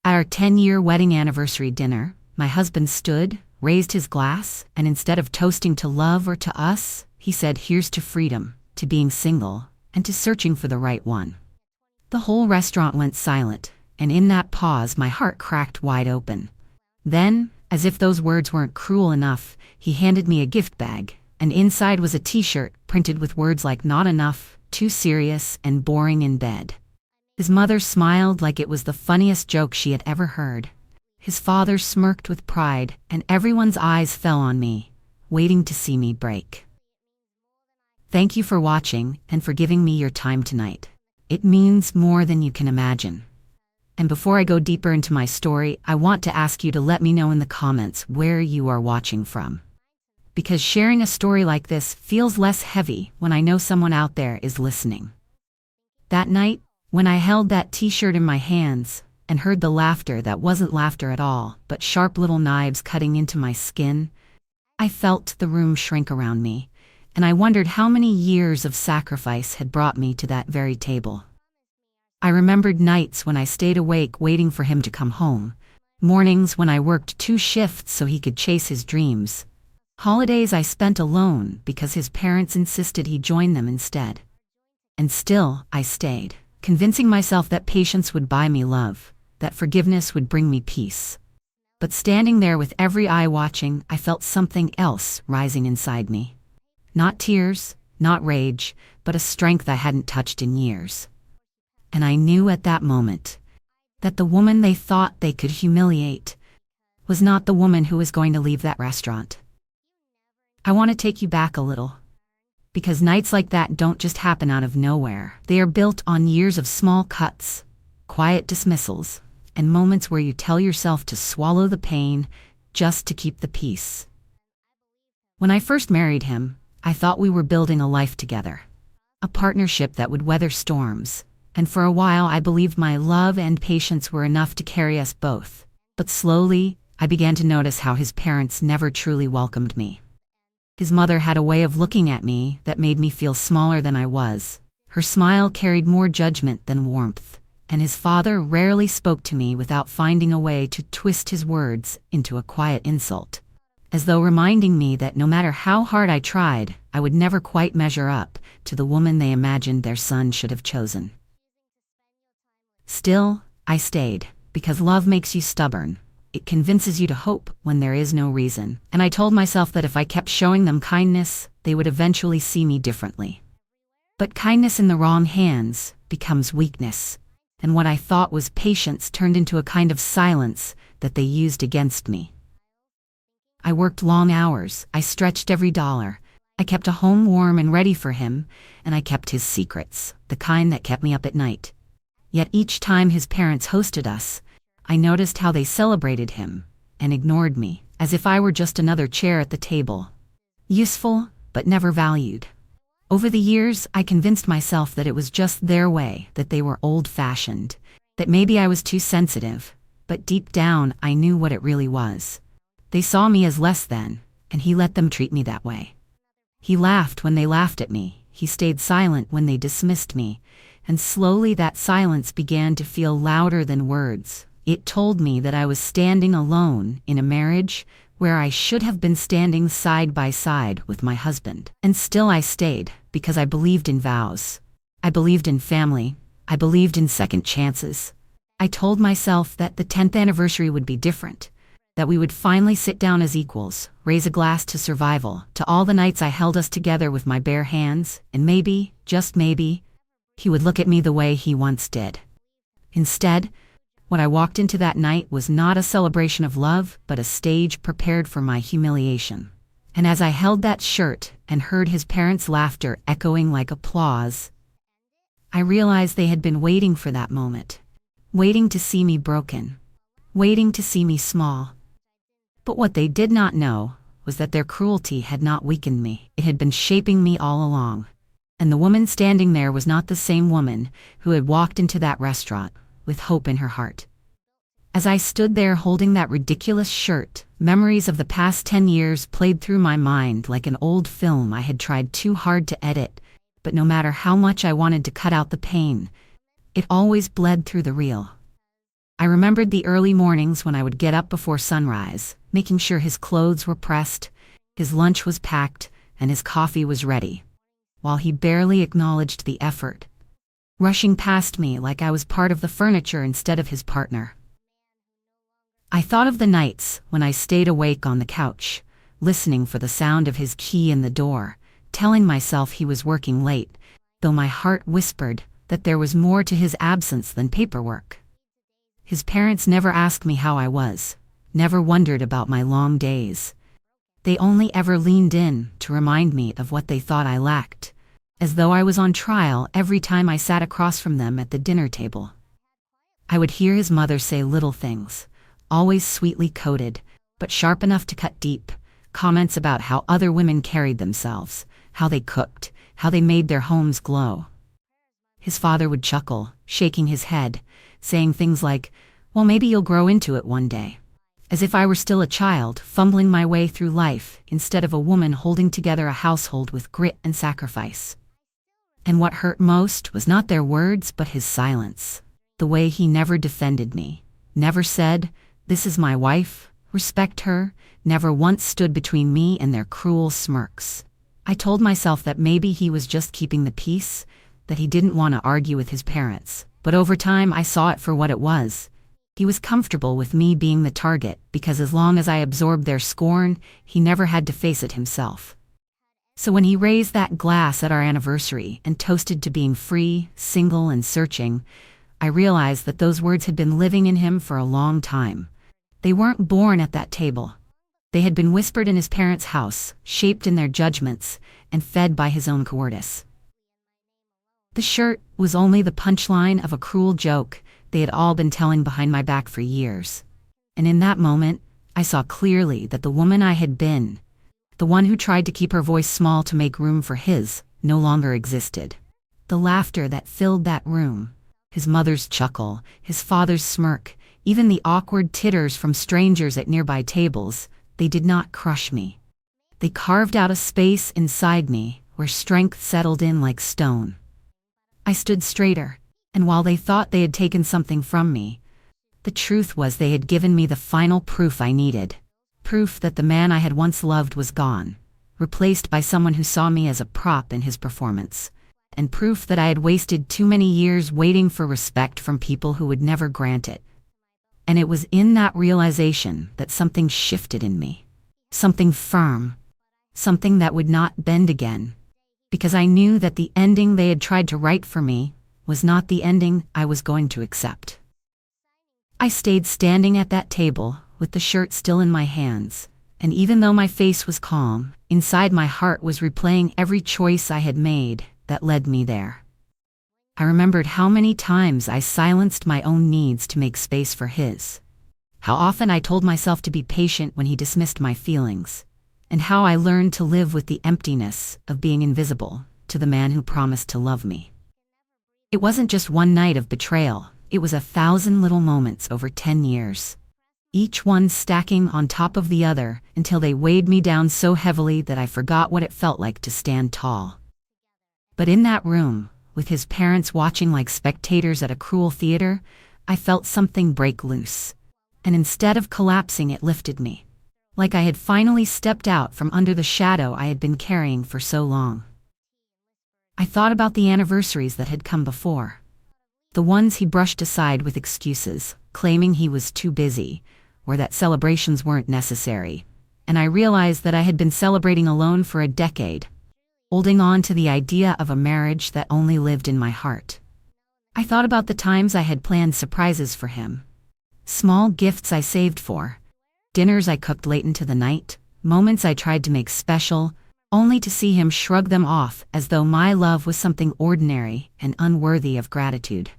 At our 10-year wedding anniversary dinner, my husband stood, raised his glass, and instead of toasting to love or to us, he said, "Here's to freedom, to being single, and to searching for the right one." The whole restaurant went silent, and in that pause my heart cracked wide open. Then, as if those words weren't cruel enough, he handed me a gift bag, and inside was a t-shirt printed with words like "not enough," "too serious," and "boring in bed." His mother smiled like it was the funniest joke she had ever heard. His father smirked with pride, and everyone's eyes fell on me, waiting to see me break. Thank you for watching and for giving me your time tonight. It means more than you can imagine. And before I go deeper into my story, I want to ask you to let me know in the comments where you are watching from. Because sharing a story like this feels less heavy when I know someone out there is listening. That night, when I held that t-shirt in my hands and heard the laughter that wasn't laughter at all, but sharp little knives cutting into my skin, I felt the room shrink around me, and I wondered how many years of sacrifice had brought me to that very table. I remembered nights when I stayed awake waiting for him to come home, mornings when I worked 2 shifts so he could chase his dreams, holidays I spent alone because his parents insisted he join them instead. And still, I stayed, convincing myself that patience would buy me love, that forgiveness would bring me peace. But standing there with every eye watching, I felt something else rising inside me. Not tears, not rage, but a strength I hadn't touched in years. And I knew at that moment that the woman they thought they could humiliate was not the woman who was going to leave that restaurant. I want to take you back a little. Because nights like that don't just happen out of nowhere. They are built on years of small cuts, quiet dismissals, and moments where you tell yourself to swallow the pain just to keep the peace. When I first married him, I thought we were building a life together, a partnership that would weather storms, and for a while I believed my love and patience were enough to carry us both. But slowly, I began to notice how his parents never truly welcomed me. His mother had a way of looking at me that made me feel smaller than I was. Her smile carried more judgment than warmth, and his father rarely spoke to me without finding a way to twist his words into a quiet insult, as though reminding me that no matter how hard I tried, I would never quite measure up to the woman they imagined their son should have chosen. Still, I stayed, because love makes you stubborn. It convinces you to hope when there is no reason, and I told myself that if I kept showing them kindness, they would eventually see me differently. But kindness in the wrong hands becomes weakness, and what I thought was patience turned into a kind of silence that they used against me. I worked long hours, I stretched every dollar, I kept a home warm and ready for him, and I kept his secrets, the kind that kept me up at night. Yet each time his parents hosted us, I noticed how they celebrated him and ignored me, as if I were just another chair at the table. Useful, but never valued. Over the years, I convinced myself that it was just their way, that they were old-fashioned, that maybe I was too sensitive, but deep down, I knew what it really was. They saw me as less than, and he let them treat me that way. He laughed when they laughed at me, he stayed silent when they dismissed me, and slowly that silence began to feel louder than words. It told me that I was standing alone in a marriage where I should have been standing side by side with my husband. And still I stayed, because I believed in vows. I believed in family. I believed in second chances. I told myself that the 10th anniversary would be different, that we would finally sit down as equals, raise a glass to survival, to all the nights I held us together with my bare hands, and maybe, just maybe, he would look at me the way he once did. Instead, what I walked into that night was not a celebration of love, but a stage prepared for my humiliation. And as I held that shirt and heard his parents' laughter echoing like applause, I realized they had been waiting for that moment, waiting to see me broken, waiting to see me small. But what they did not know was that their cruelty had not weakened me. It had been shaping me all along. And the woman standing there was not the same woman who had walked into that restaurant with hope in her heart. As I stood there holding that ridiculous shirt, memories of the past 10 years played through my mind like an old film I had tried too hard to edit, but no matter how much I wanted to cut out the pain, it always bled through the reel. I remembered the early mornings when I would get up before sunrise, making sure his clothes were pressed, his lunch was packed, and his coffee was ready, while he barely acknowledged the effort, rushing past me like I was part of the furniture instead of his partner. I thought of the nights when I stayed awake on the couch, listening for the sound of his key in the door, telling myself he was working late, though my heart whispered that there was more to his absence than paperwork. His parents never asked me how I was, never wondered about my long days. They only ever leaned in to remind me of what they thought I lacked, as though I was on trial every time I sat across from them at the dinner table. I would hear his mother say little things, always sweetly coded, but sharp enough to cut deep, comments about how other women carried themselves, how they cooked, how they made their homes glow. His father would chuckle, shaking his head, saying things like, "Well, maybe you'll grow into it one day," as if I were still a child, fumbling my way through life instead of a woman holding together a household with grit and sacrifice. And what hurt most was not their words but his silence, the way he never defended me, never said, "This is my wife, respect her," never once stood between me and their cruel smirks. I told myself that maybe he was just keeping the peace, that he didn't want to argue with his parents, but over time I saw it for what it was. He was comfortable with me being the target because as long as I absorbed their scorn, he never had to face it himself. So when he raised that glass at our anniversary and toasted to being free, single, and searching, I realized that those words had been living in him for a long time. They weren't born at that table. They had been whispered in his parents' house, shaped in their judgments, and fed by his own cowardice. The shirt was only the punchline of a cruel joke they had all been telling behind my back for years. And in that moment, I saw clearly that the woman I had been, the one who tried to keep her voice small to make room for his, no longer existed. The laughter that filled that room, his mother's chuckle, his father's smirk, even the awkward titters from strangers at nearby tables, they did not crush me. They carved out a space inside me where strength settled in like stone. I stood straighter, and while they thought they had taken something from me, the truth was they had given me the final proof I needed. Proof that the man I had once loved was gone, replaced by someone who saw me as a prop in his performance, and proof that I had wasted too many years waiting for respect from people who would never grant it. And it was in that realization that something shifted in me. Something firm. Something that would not bend again. Because I knew that the ending they had tried to write for me was not the ending I was going to accept. I stayed standing at that table, with the shirt still in my hands, and even though my face was calm, inside my heart was replaying every choice I had made that led me there. I remembered how many times I silenced my own needs to make space for his. How often I told myself to be patient when he dismissed my feelings. And how I learned to live with the emptiness of being invisible to the man who promised to love me. It wasn't just one night of betrayal, it was 1,000 little moments over 10 years. Each one stacking on top of the other until they weighed me down so heavily that I forgot what it felt like to stand tall. But in that room, with his parents watching like spectators at a cruel theater, I felt something break loose. And instead of collapsing, it lifted me. Like I had finally stepped out from under the shadow I had been carrying for so long. I thought about the anniversaries that had come before. The ones he brushed aside with excuses, claiming he was too busy, or that celebrations weren't necessary. And I realized that I had been celebrating alone for a decade, holding on to the idea of a marriage that only lived in my heart. I thought about the times I had planned surprises for him. Small gifts I saved for. Dinners I cooked late into the night, moments I tried to make special, only to see him shrug them off as though my love was something ordinary and unworthy of gratitude.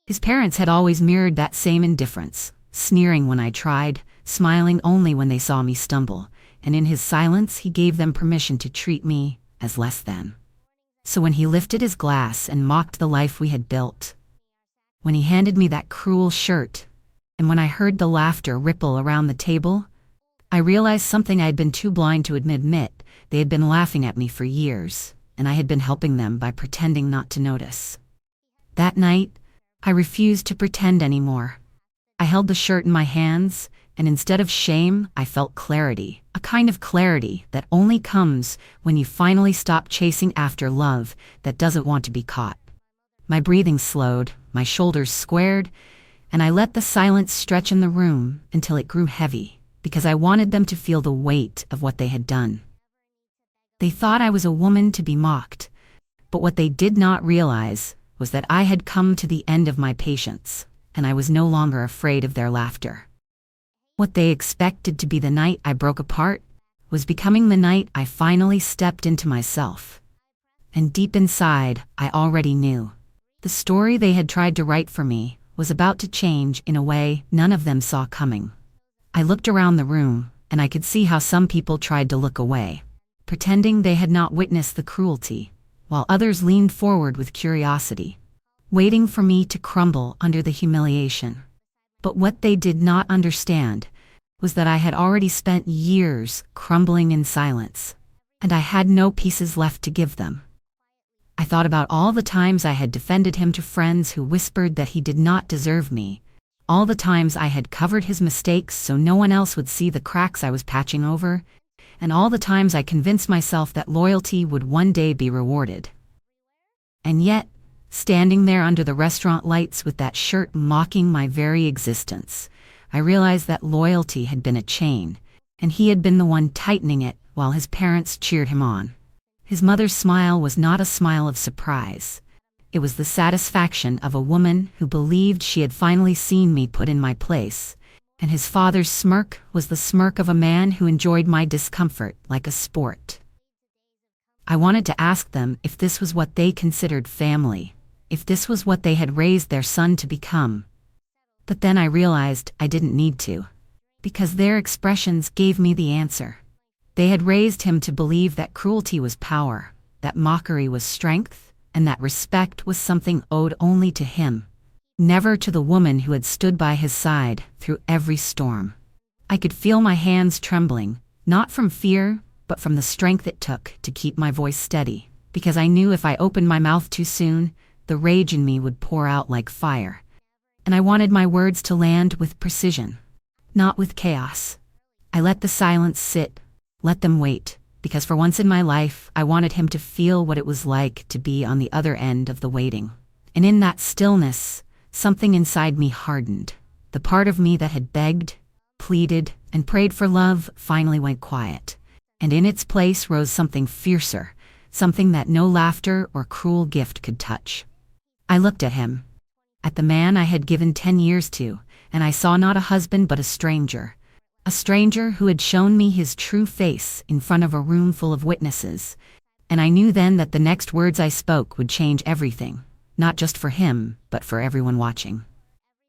His parents had always mirrored that same indifference, sneering when I tried, smiling only when they saw me stumble, and in his silence he gave them permission to treat me as less than. So when he lifted his glass and mocked the life we had built, when he handed me that cruel shirt, and when I heard the laughter ripple around the table, I realized something I had been too blind to admit. They had been laughing at me for years, and I had been helping them by pretending not to notice. That night, I refused to pretend anymore. I held the shirt in my hands, and instead of shame, I felt clarity, a kind of clarity that only comes when you finally stop chasing after love that doesn't want to be caught. My breathing slowed, my shoulders squared, and I let the silence stretch in the room until it grew heavy, because I wanted them to feel the weight of what they had done. They thought I was a woman to be mocked, but what they did not realize was that I had come to the end of my patience, and I was no longer afraid of their laughter. What they expected to be the night I broke apart was becoming the night I finally stepped into myself. And deep inside, I already knew. The story they had tried to write for me was about to change in a way none of them saw coming. I looked around the room, and I could see how some people tried to look away, pretending they had not witnessed the cruelty, while others leaned forward with curiosity, waiting for me to crumble under the humiliation. But what they did not understand was that I had already spent years crumbling in silence, and I had no pieces left to give them. I thought about all the times I had defended him to friends who whispered that he did not deserve me, all the times I had covered his mistakes so no one else would see the cracks I was patching over, and all the times I convinced myself that loyalty would one day be rewarded. And yet, standing there under the restaurant lights with that shirt mocking my very existence, I realized that loyalty had been a chain, and he had been the one tightening it while his parents cheered him on. His mother's smile was not a smile of surprise. It was the satisfaction of a woman who believed she had finally seen me put in my place, and his father's smirk was the smirk of a man who enjoyed my discomfort like a sport. I wanted to ask them if this was what they considered family, if this was what they had raised their son to become. But then I realized I didn't need to, because their expressions gave me the answer. They had raised him to believe that cruelty was power, that mockery was strength, and that respect was something owed only to him, never to the woman who had stood by his side through every storm. I could feel my hands trembling, not from fear, but from the strength it took to keep my voice steady, because I knew if I opened my mouth too soon, the rage in me would pour out like fire. And I wanted my words to land with precision, not with chaos. I let the silence sit, let them wait, because for once in my life, I wanted him to feel what it was like to be on the other end of the waiting. And in that stillness, something inside me hardened. The part of me that had begged, pleaded, and prayed for love finally went quiet. And in its place rose something fiercer, something that no laughter or cruel gift could touch. I looked at him, at the man I had given 10 years to, and I saw not a husband but a stranger who had shown me his true face in front of a room full of witnesses. And I knew then that the next words I spoke would change everything, not just for him, but for everyone watching.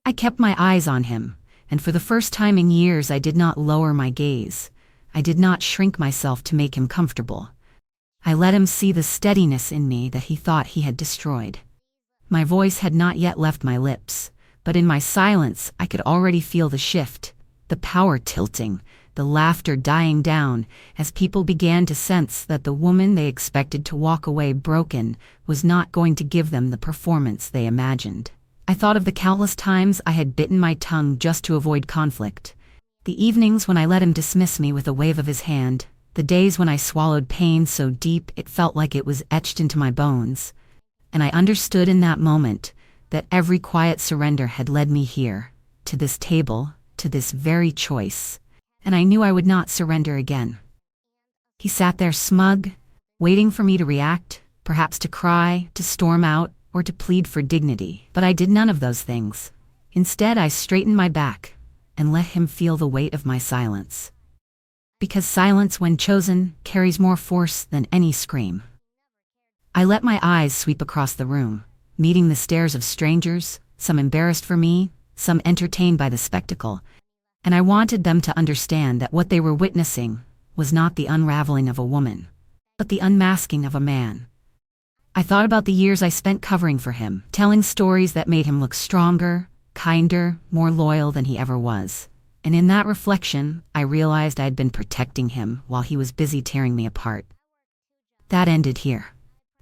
I kept my eyes on him, and for the first time in years I did not lower my gaze. I did not shrink myself to make him comfortable. I let him see the steadiness in me that he thought he had destroyed. My voice had not yet left my lips, but in my silence I could already feel the shift, the power tilting, the laughter dying down, as people began to sense that the woman they expected to walk away broken was not going to give them the performance they imagined. I thought of the countless times I had bitten my tongue just to avoid conflict, the evenings when I let him dismiss me with a wave of his hand, the days when I swallowed pain so deep it felt like it was etched into my bones. And I understood in that moment that every quiet surrender had led me here, to this table, to this very choice, and I knew I would not surrender again. He sat there smug, waiting for me to react, perhaps to cry, to storm out, or to plead for dignity, but I did none of those things. Instead, I straightened my back and let him feel the weight of my silence. Because silence, when chosen, carries more force than any scream. I let my eyes sweep across the room, meeting the stares of strangers, some embarrassed for me, some entertained by the spectacle, and I wanted them to understand that what they were witnessing was not the unraveling of a woman, but the unmasking of a man. I thought about the years I spent covering for him, telling stories that made him look stronger, kinder, more loyal than he ever was. And in that reflection, I realized I had been protecting him while he was busy tearing me apart. That ended here.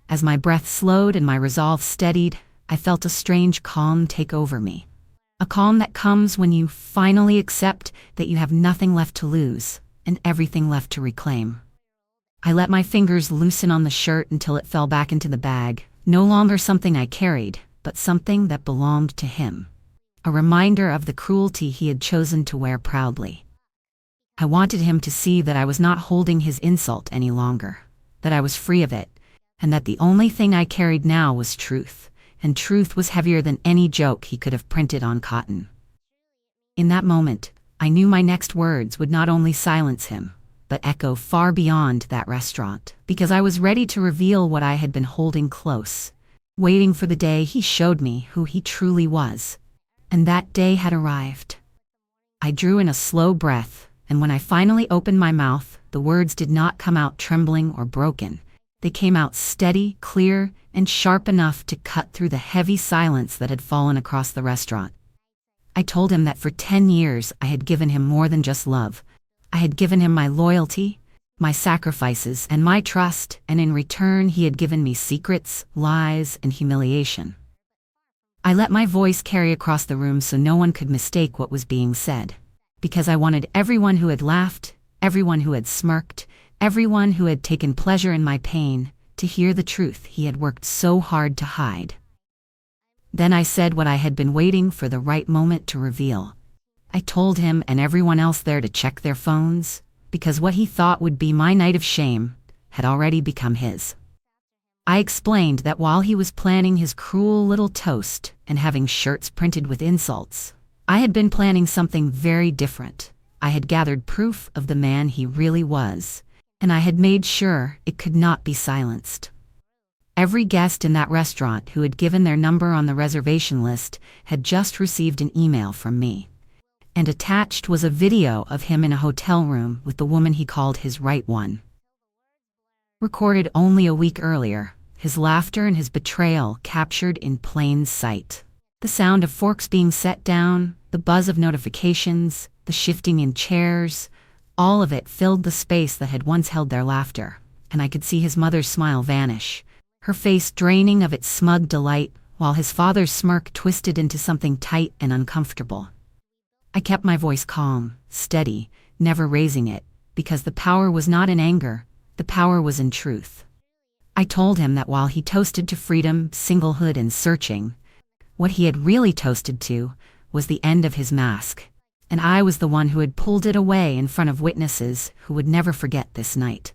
As my breath slowed and my resolve steadied, I felt a strange calm take over me. A calm that comes when you finally accept that you have nothing left to lose and everything left to reclaim. I let my fingers loosen on the shirt until it fell back into the bag, no longer something I carried, but something that belonged to him. A reminder of the cruelty he had chosen to wear proudly. I wanted him to see that I was not holding his insult any longer, that I was free of it, and that the only thing I carried now was truth, and truth was heavier than any joke he could have printed on cotton. In that moment, I knew my next words would not only silence him, but echo far beyond that restaurant, because I was ready to reveal what I had been holding close, waiting for the day he showed me who he truly was. And that day had arrived. I drew in a slow breath, and when I finally opened my mouth, the words did not come out trembling or broken. They came out steady, clear, and sharp enough to cut through the heavy silence that had fallen across the restaurant. I told him that for 10 years I had given him more than just love. I had given him my loyalty, my sacrifices, and my trust, and in return he had given me secrets, lies, and humiliation. I let my voice carry across the room so no one could mistake what was being said, because I wanted everyone who had laughed, everyone who had smirked, everyone who had taken pleasure in my pain, to hear the truth he had worked so hard to hide. Then I said what I had been waiting for the right moment to reveal. I told him and everyone else there to check their phones, because what he thought would be my night of shame had already become his. I explained that while he was planning his cruel little toast and having shirts printed with insults, I had been planning something very different. I had gathered proof of the man he really was, and I had made sure it could not be silenced. Every guest in that restaurant who had given their number on the reservation list had just received an email from me. And attached was a video of him in a hotel room with the woman he called his right one. Recorded only a week earlier, his laughter and his betrayal captured in plain sight. The sound of forks being set down, the buzz of notifications, the shifting in chairs, all of it filled the space that had once held their laughter, and I could see his mother's smile vanish, her face draining of its smug delight, while his father's smirk twisted into something tight and uncomfortable. I kept my voice calm, steady, never raising it, because the power was not in anger, the power was in truth. I told him that while he toasted to freedom, singlehood, and searching, what he had really toasted to was the end of his mask, and I was the one who had pulled it away in front of witnesses who would never forget this night.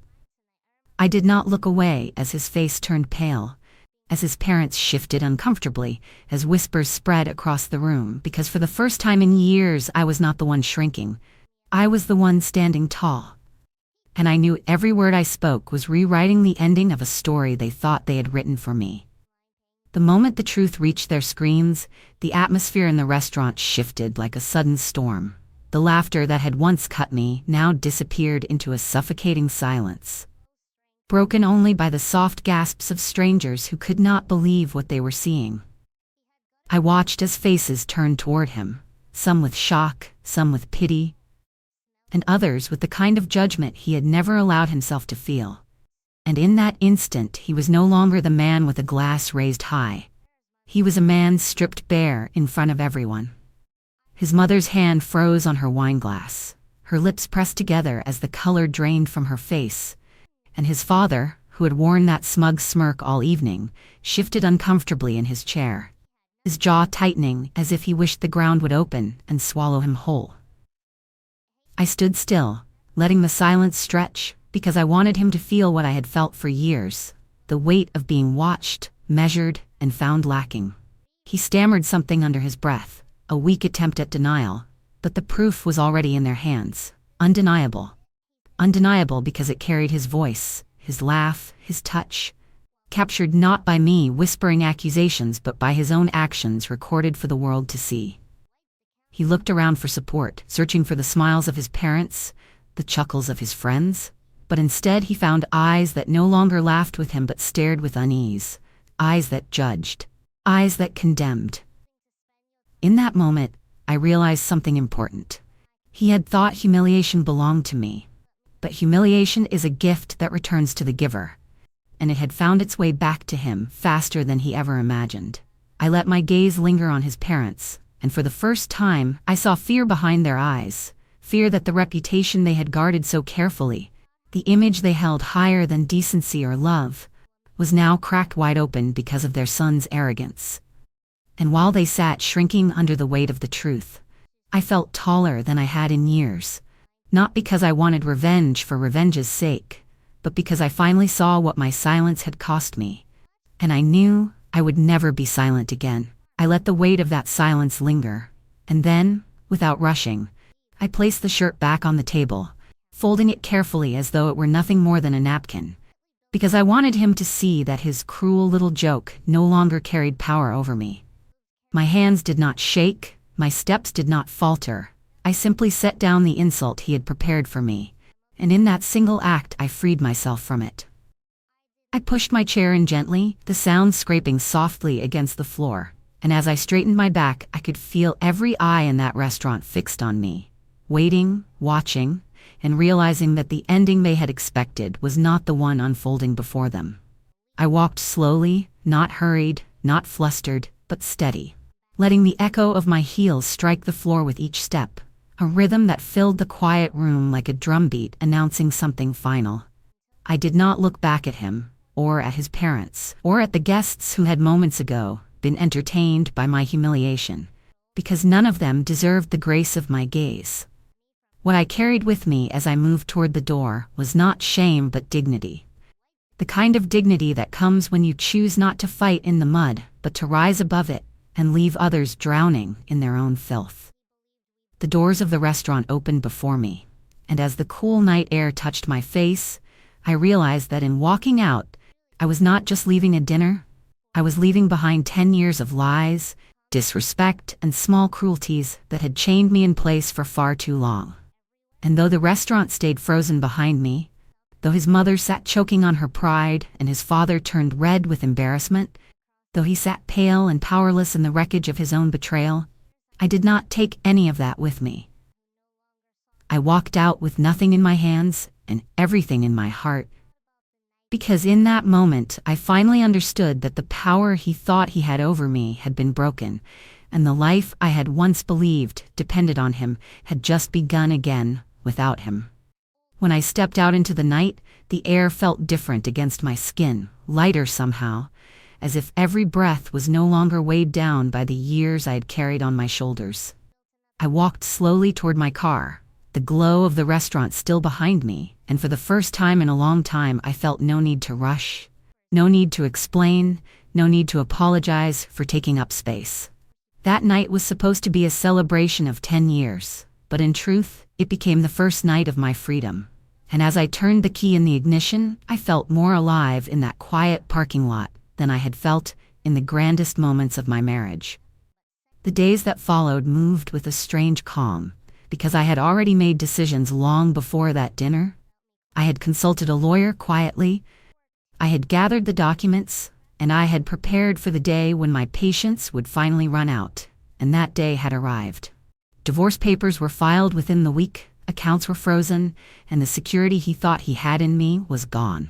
I did not look away as his face turned pale, as his parents shifted uncomfortably, as whispers spread across the room, because for the first time in years I was not the one shrinking. I was the one standing tall. And I knew every word I spoke was rewriting the ending of a story they thought they had written for me. The moment the truth reached their screens, the atmosphere in the restaurant shifted like a sudden storm. The laughter that had once cut me now disappeared into a suffocating silence, broken only by the soft gasps of strangers who could not believe what they were seeing. I watched as faces turned toward him, some with shock, some with pity, and others with the kind of judgment he had never allowed himself to feel. And in that instant he was no longer the man with a glass raised high. He was a man stripped bare in front of everyone. His mother's hand froze on her wineglass, her lips pressed together as the color drained from her face, and his father, who had worn that smug smirk all evening, shifted uncomfortably in his chair, his jaw tightening as if he wished the ground would open and swallow him whole. I stood still, letting the silence stretch, because I wanted him to feel what I had felt for years, the weight of being watched, measured, and found lacking. He stammered something under his breath, a weak attempt at denial, but the proof was already in their hands, undeniable. Undeniable because it carried his voice, his laugh, his touch, captured not by me whispering accusations but by his own actions recorded for the world to see. He looked around for support, searching for the smiles of his parents, the chuckles of his friends, but instead he found eyes that no longer laughed with him but stared with unease, eyes that judged, eyes that condemned. In that moment, I realized something important. He had thought humiliation belonged to me, but humiliation is a gift that returns to the giver, and it had found its way back to him faster than he ever imagined. I let my gaze linger on his parents, and for the first time, I saw fear behind their eyes. Fear that the reputation they had guarded so carefully, the image they held higher than decency or love, was now cracked wide open because of their son's arrogance. And while they sat shrinking under the weight of the truth, I felt taller than I had in years, not because I wanted revenge for revenge's sake, but because I finally saw what my silence had cost me. And I knew I would never be silent again. I let the weight of that silence linger, and then, without rushing, I placed the shirt back on the table, folding it carefully as though it were nothing more than a napkin, because I wanted him to see that his cruel little joke no longer carried power over me. My hands did not shake, my steps did not falter. I simply set down the insult he had prepared for me, and in that single act I freed myself from it. I pushed my chair in gently, the sound scraping softly against the floor, and as I straightened my back, I could feel every eye in that restaurant fixed on me, waiting, watching, and realizing that the ending they had expected was not the one unfolding before them. I walked slowly, not hurried, not flustered, but steady, letting the echo of my heels strike the floor with each step, a rhythm that filled the quiet room like a drumbeat announcing something final. I did not look back at him, or at his parents, or at the guests who had moments ago been entertained by my humiliation, because none of them deserved the grace of my gaze. What I carried with me as I moved toward the door was not shame but dignity. The kind of dignity that comes when you choose not to fight in the mud, but to rise above it and leave others drowning in their own filth. The doors of the restaurant opened before me, and as the cool night air touched my face, I realized that in walking out, I was not just leaving a dinner, I was leaving behind 10 years of lies, disrespect, and small cruelties that had chained me in place for far too long. And though the restaurant stayed frozen behind me, though his mother sat choking on her pride and his father turned red with embarrassment, though he sat pale and powerless in the wreckage of his own betrayal, I did not take any of that with me. I walked out with nothing in my hands and everything in my heart, because in that moment I finally understood that the power he thought he had over me had been broken, and the life I had once believed depended on him had just begun again without him. When I stepped out into the night, the air felt different against my skin, lighter somehow, as if every breath was no longer weighed down by the years I had carried on my shoulders. I walked slowly toward my car, the glow of the restaurant still behind me, and for the first time in a long time I felt no need to rush, no need to explain, no need to apologize for taking up space. That night was supposed to be a celebration of 10 years, but in truth, it became the first night of my freedom. And as I turned the key in the ignition, I felt more alive in that quiet parking lot than I had felt in the grandest moments of my marriage. The days that followed moved with a strange calm, because I had already made decisions long before that dinner. I had consulted a lawyer quietly, I had gathered the documents, and I had prepared for the day when my patience would finally run out, and that day had arrived. Divorce papers were filed within the week, accounts were frozen, and the security he thought he had in me was gone.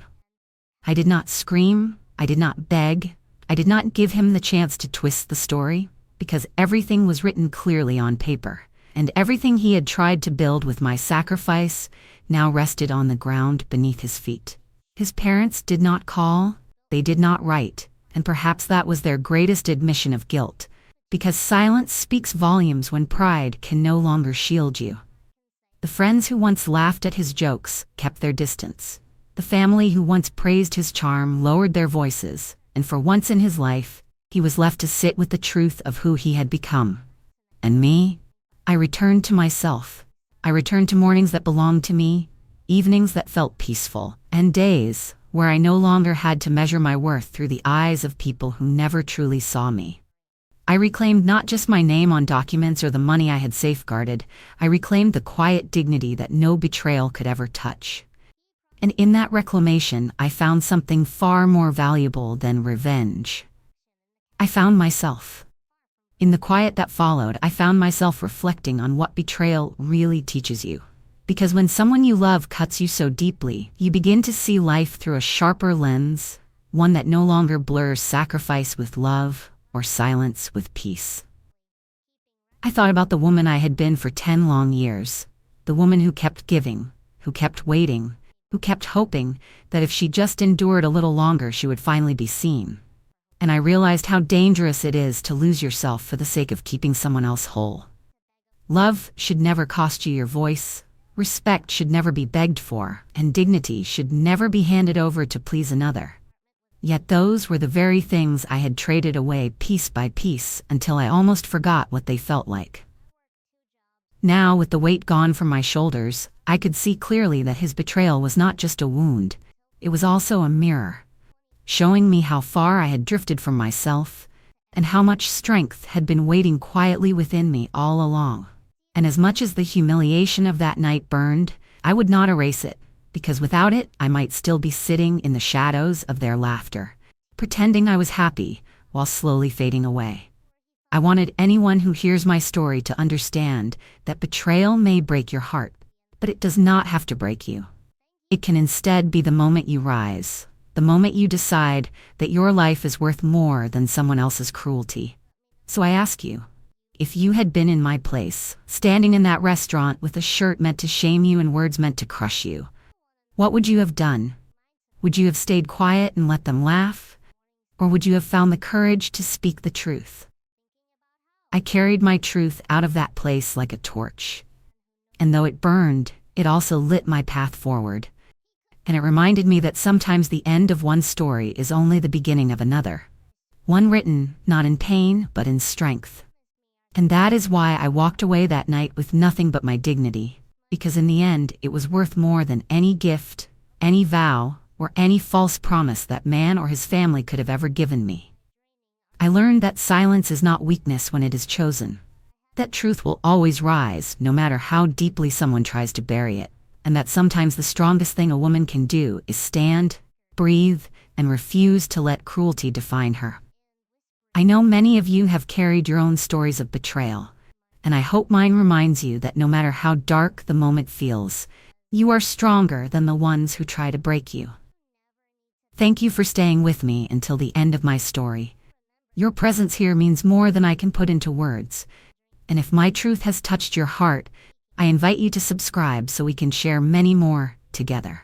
I did not scream, I did not beg, I did not give him the chance to twist the story, because everything was written clearly on paper, and everything he had tried to build with my sacrifice now rested on the ground beneath his feet. His parents did not call, they did not write, and perhaps that was their greatest admission of guilt, because silence speaks volumes when pride can no longer shield you. The friends who once laughed at his jokes kept their distance. The family who once praised his charm lowered their voices, and for once in his life, he was left to sit with the truth of who he had become. And me? I returned to myself. I returned to mornings that belonged to me, evenings that felt peaceful, and days where I no longer had to measure my worth through the eyes of people who never truly saw me. I reclaimed not just my name on documents or the money I had safeguarded, I reclaimed the quiet dignity that no betrayal could ever touch. And in that reclamation, I found something far more valuable than revenge. I found myself. In the quiet that followed, I found myself reflecting on what betrayal really teaches you. Because when someone you love cuts you so deeply, you begin to see life through a sharper lens, one that no longer blurs sacrifice with love or silence with peace. I thought about the woman I had been for 10 long years, the woman who kept giving, who kept waiting, who kept hoping that if she just endured a little longer she would finally be seen. And I realized how dangerous it is to lose yourself for the sake of keeping someone else whole. Love should never cost you your voice, respect should never be begged for, and dignity should never be handed over to please another. Yet those were the very things I had traded away piece by piece until I almost forgot what they felt like. Now, with the weight gone from my shoulders, I could see clearly that his betrayal was not just a wound, it was also a mirror, showing me how far I had drifted from myself, and how much strength had been waiting quietly within me all along. And as much as the humiliation of that night burned, I would not erase it, because without it, I might still be sitting in the shadows of their laughter, pretending I was happy while slowly fading away. I wanted anyone who hears my story to understand that betrayal may break your heart, but it does not have to break you. It can instead be the moment you rise, the moment you decide that your life is worth more than someone else's cruelty. So I ask you, if you had been in my place, standing in that restaurant with a shirt meant to shame you and words meant to crush you, what would you have done? Would you have stayed quiet and let them laugh? Or would you have found the courage to speak the truth? I carried my truth out of that place like a torch. And though it burned, it also lit my path forward. And it reminded me that sometimes the end of one story is only the beginning of another. One written, not in pain, but in strength. And that is why I walked away that night with nothing but my dignity, because in the end it was worth more than any gift, any vow, or any false promise that man or his family could have ever given me. I learned that silence is not weakness when it is chosen, that truth will always rise no matter how deeply someone tries to bury it, and that sometimes the strongest thing a woman can do is stand, breathe, and refuse to let cruelty define her. I know many of you have carried your own stories of betrayal, and I hope mine reminds you that no matter how dark the moment feels, you are stronger than the ones who try to break you. Thank you for staying with me until the end of my story. Your presence here means more than I can put into words, and if my truth has touched your heart, I invite you to subscribe so we can share many more together.